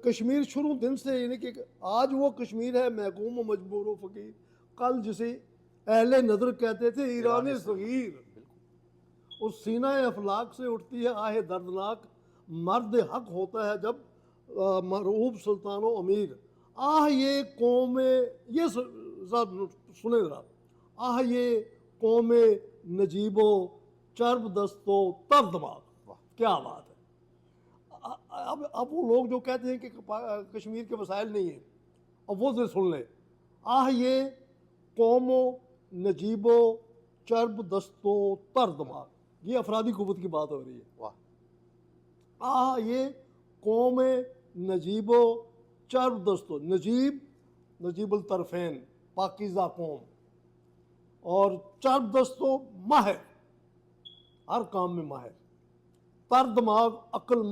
کشمیر شروع دن سے یعنی کہ آج وہ کشمیر ہے محکوم و مجبور و فقیر، کل جسے اہل نظر کہتے تھے ایران صغیر، اس سینہ افلاک سے اٹھتی ہے آہ دردناک، مرد حق ہوتا ہے جب مرعوب سلطان و امیر، آہ یہ قوم، یہ سنیں ذرا، آہ یہ قوم نجیب و چرب دست و تر دماغ، کیا بات ہے۔ اب وہ لوگ جو کہتے ہیں کہ کشمیر کے مسائل نہیں ہیں، اب وہ سے سن لیں، آہ یہ قوم و نجیب و چرب دست و تر دماغ، یہ افرادی قوت کی بات ہو رہی ہے۔ آہ یہ قوم نجیب و چرب دست و، نجیب الطرفین، پاکیزہ قوم، اور چرب دست و ماہر، ہر کام میں ماہر، تر دماغ، عقل